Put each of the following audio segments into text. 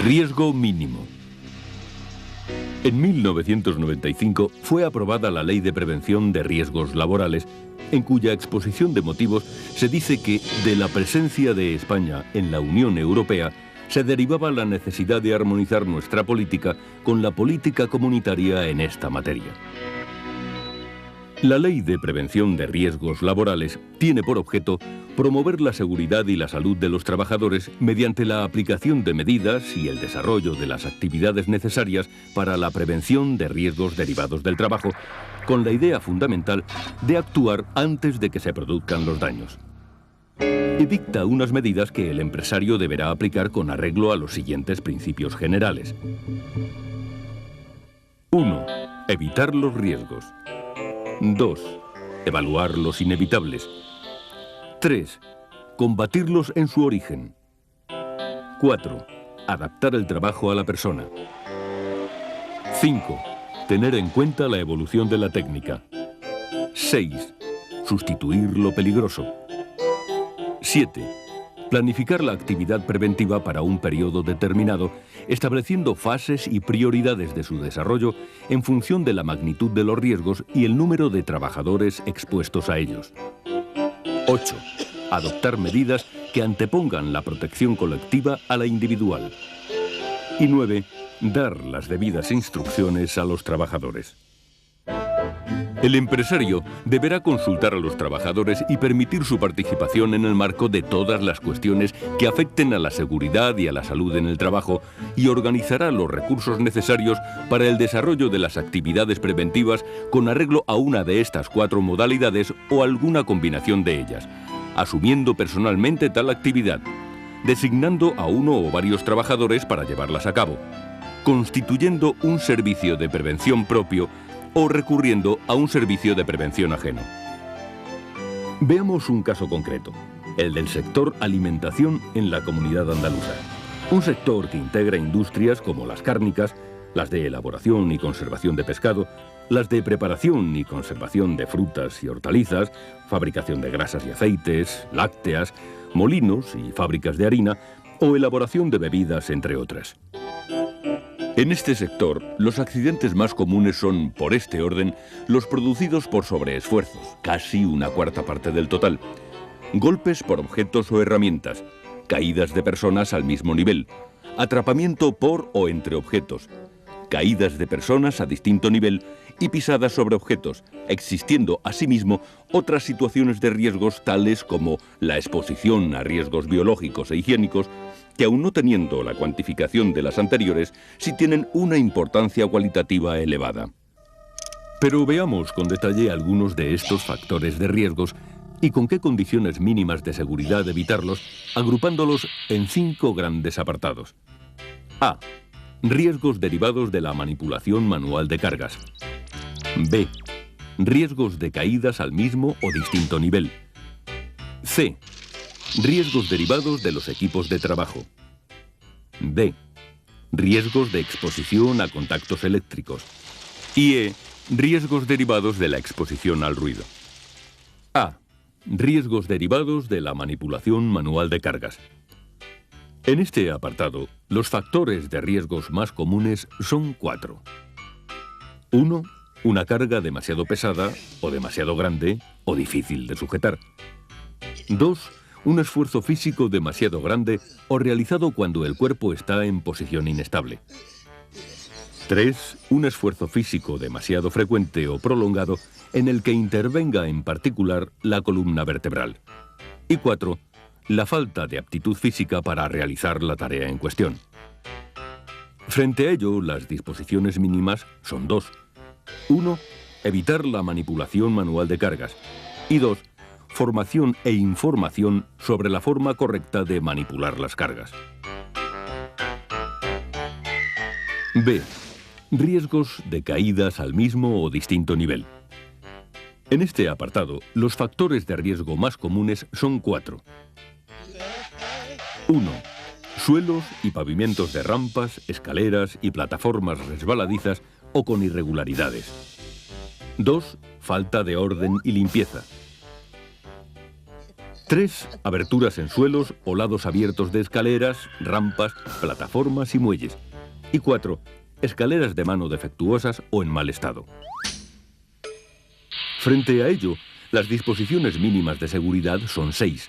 Riesgo mínimo. En 1995 fue aprobada la Ley de Prevención de Riesgos Laborales, en cuya exposición de motivos se dice que de la presencia de España en la Unión Europea se derivaba la necesidad de armonizar nuestra política con la política comunitaria en esta materia. La Ley de Prevención de Riesgos Laborales tiene por objeto promover la seguridad y la salud de los trabajadores mediante la aplicación de medidas y el desarrollo de las actividades necesarias para la prevención de riesgos derivados del trabajo, con la idea fundamental de actuar antes de que se produzcan los daños. Y dicta unas medidas que el empresario deberá aplicar con arreglo a los siguientes principios generales. 1. Evitar los riesgos. 2. Evaluar los inevitables. 3. Combatirlos en su origen. 4. Adaptar el trabajo a la persona. 5. Tener en cuenta la evolución de la técnica. 6. Sustituir lo peligroso. 7. Planificar la actividad preventiva para un periodo determinado, estableciendo fases y prioridades de su desarrollo en función de la magnitud de los riesgos y el número de trabajadores expuestos a ellos. 8. Adoptar medidas que antepongan la protección colectiva a la individual. Y 9. Dar las debidas instrucciones a los trabajadores. El empresario deberá consultar a los trabajadores y permitir su participación en el marco de todas las cuestiones que afecten a la seguridad y a la salud en el trabajo y organizará los recursos necesarios para el desarrollo de las actividades preventivas con arreglo a una de estas 4 modalidades o alguna combinación de ellas, asumiendo personalmente tal actividad, designando a uno o varios trabajadores para llevarlas a cabo, constituyendo un servicio de prevención propio o recurriendo a un servicio de prevención ajeno. Veamos un caso concreto, el del sector alimentación en la comunidad andaluza. Un sector que integra industrias como las cárnicas, las de elaboración y conservación de pescado, las de preparación y conservación de frutas y hortalizas, fabricación de grasas y aceites, lácteas, molinos y fábricas de harina o elaboración de bebidas, entre otras. En este sector, los accidentes más comunes son, por este orden, los producidos por sobreesfuerzos, casi una cuarta parte del total, golpes por objetos o herramientas, caídas de personas al mismo nivel, atrapamiento por o entre objetos, caídas de personas a distinto nivel y pisadas sobre objetos, existiendo asimismo otras situaciones de riesgos tales como la exposición a riesgos biológicos e higiénicos, que aun no teniendo la cuantificación de las anteriores, sí tienen una importancia cualitativa elevada. Pero veamos con detalle algunos de estos factores de riesgos y con qué condiciones mínimas de seguridad evitarlos, agrupándolos en 5 grandes apartados. A. Riesgos derivados de la manipulación manual de cargas. B. Riesgos de caídas al mismo o distinto nivel. C. Riesgos derivados de los equipos de trabajo. D. Riesgos de exposición a contactos eléctricos. Y E. Riesgos derivados de la exposición al ruido. A. Riesgos derivados de la manipulación manual de cargas. En este apartado, los factores de riesgos más comunes son 4. 1. Una carga demasiado pesada o demasiado grande o difícil de sujetar. 2. Un esfuerzo físico demasiado grande o realizado cuando el cuerpo está en posición inestable. 3. Un esfuerzo físico demasiado frecuente o prolongado en el que intervenga en particular la columna vertebral. Y 4. La falta de aptitud física para realizar la tarea en cuestión. Frente a ello, las disposiciones mínimas son 2. 1. Evitar la manipulación manual de cargas. Y 2. Formación e información sobre la forma correcta de manipular las cargas. B. Riesgos de caídas al mismo o distinto nivel. En este apartado, los factores de riesgo más comunes son 4. 1. Suelos y pavimentos de rampas, escaleras y plataformas resbaladizas o con irregularidades. 2. Falta de orden y limpieza. 3. Aberturas en suelos o lados abiertos de escaleras, rampas, plataformas y muelles. Y 4. Escaleras de mano defectuosas o en mal estado. Frente a ello, las disposiciones mínimas de seguridad son 6.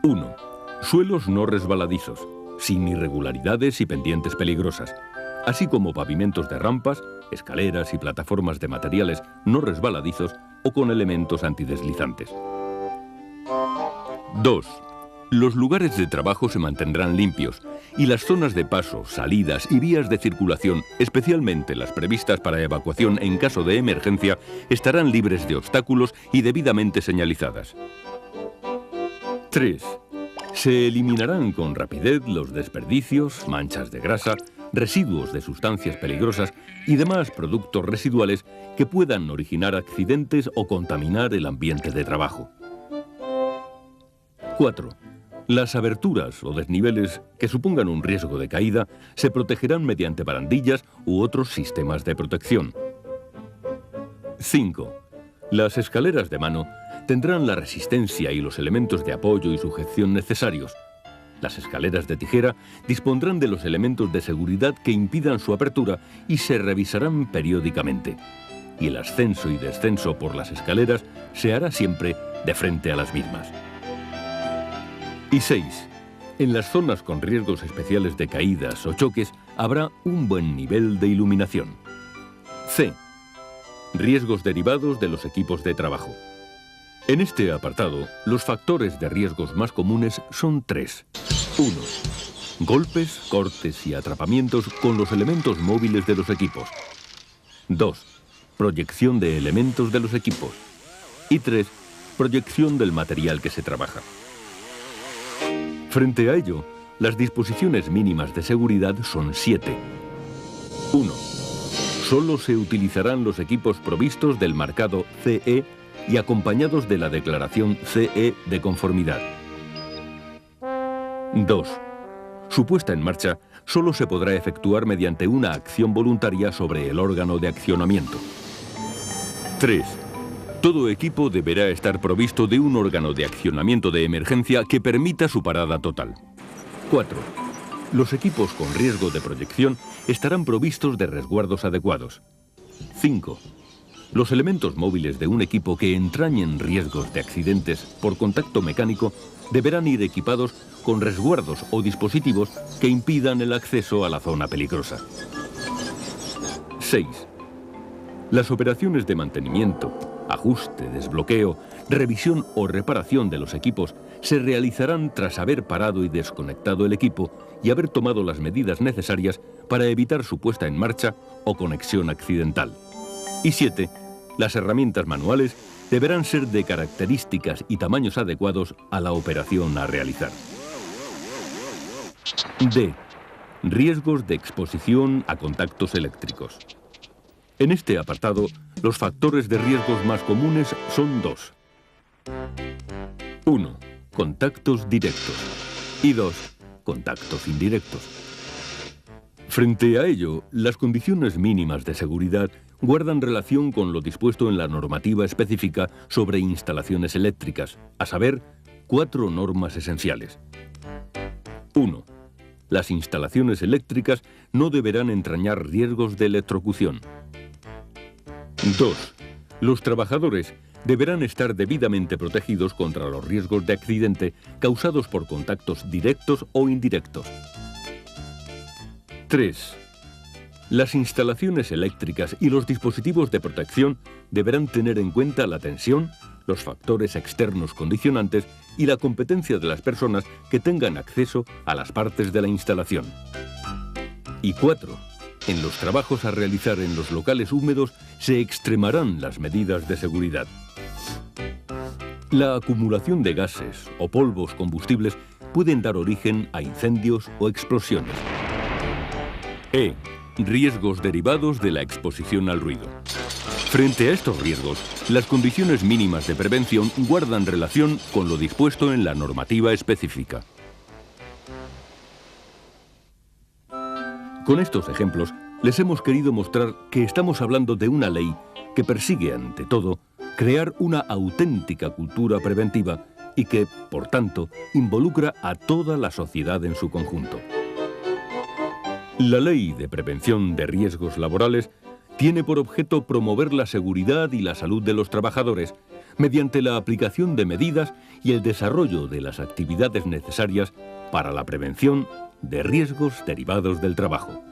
1. Suelos no resbaladizos, sin irregularidades y pendientes peligrosas, así como pavimentos de rampas, escaleras y plataformas de materiales no resbaladizos o con elementos antideslizantes. 2. Los lugares de trabajo se mantendrán limpios y las zonas de paso, salidas y vías de circulación, especialmente las previstas para evacuación en caso de emergencia, estarán libres de obstáculos y debidamente señalizadas. 3. Se eliminarán con rapidez los desperdicios, manchas de grasa, residuos de sustancias peligrosas y demás productos residuales que puedan originar accidentes o contaminar el ambiente de trabajo. 4. Las aberturas o desniveles que supongan un riesgo de caída se protegerán mediante barandillas u otros sistemas de protección. 5. Las escaleras de mano tendrán la resistencia y los elementos de apoyo y sujeción necesarios. Las escaleras de tijera dispondrán de los elementos de seguridad que impidan su apertura y se revisarán periódicamente. Y el ascenso y descenso por las escaleras se hará siempre de frente a las mismas. Y 6. En las zonas con riesgos especiales de caídas o choques habrá un buen nivel de iluminación. C. Riesgos derivados de los equipos de trabajo. En este apartado, los factores de riesgos más comunes son 3. 1. Golpes, cortes y atrapamientos con los elementos móviles de los equipos. 2. Proyección de elementos de los equipos. Y 3. Proyección del material que se trabaja. Frente a ello, las disposiciones mínimas de seguridad son 7. 1. Solo se utilizarán los equipos provistos del marcado CE y acompañados de la declaración CE de conformidad. 2. Su puesta en marcha solo se podrá efectuar mediante una acción voluntaria sobre el órgano de accionamiento. 3. Todo equipo deberá estar provisto de un órgano de accionamiento de emergencia que permita su parada total. 4. Los equipos con riesgo de proyección estarán provistos de resguardos adecuados. 5. Los elementos móviles de un equipo que entrañen riesgos de accidentes por contacto mecánico deberán ir equipados con resguardos o dispositivos que impidan el acceso a la zona peligrosa. 6. Las operaciones de mantenimiento, ajuste, desbloqueo, revisión o reparación de los equipos se realizarán tras haber parado y desconectado el equipo y haber tomado las medidas necesarias para evitar su puesta en marcha o conexión accidental. Y 7. Las herramientas manuales deberán ser de características y tamaños adecuados a la operación a realizar. D. Riesgos de exposición a contactos eléctricos. En este apartado, los factores de riesgos más comunes son 2. 1. Contactos directos. Y 2. Contactos indirectos. Frente a ello, las condiciones mínimas de seguridad guardan relación con lo dispuesto en la normativa específica sobre instalaciones eléctricas, a saber, 4 normas esenciales. 1. Las instalaciones eléctricas no deberán entrañar riesgos de electrocución. 2. Los trabajadores deberán estar debidamente protegidos contra los riesgos de accidente causados por contactos directos o indirectos. 3. Las instalaciones eléctricas y los dispositivos de protección deberán tener en cuenta la tensión, los factores externos condicionantes y la competencia de las personas que tengan acceso a las partes de la instalación. Y 4. En los trabajos a realizar en los locales húmedos se extremarán las medidas de seguridad. La acumulación de gases o polvos combustibles pueden dar origen a incendios o explosiones. E. Riesgos derivados de la exposición al ruido. Frente a estos riesgos, las condiciones mínimas de prevención guardan relación con lo dispuesto en la normativa específica. Con estos ejemplos, les hemos querido mostrar que estamos hablando de una ley que persigue, ante todo, crear una auténtica cultura preventiva y que, por tanto, involucra a toda la sociedad en su conjunto. La Ley de Prevención de Riesgos Laborales tiene por objeto promover la seguridad y la salud de los trabajadores mediante la aplicación de medidas y el desarrollo de las actividades necesarias para la prevención de riesgos derivados del trabajo.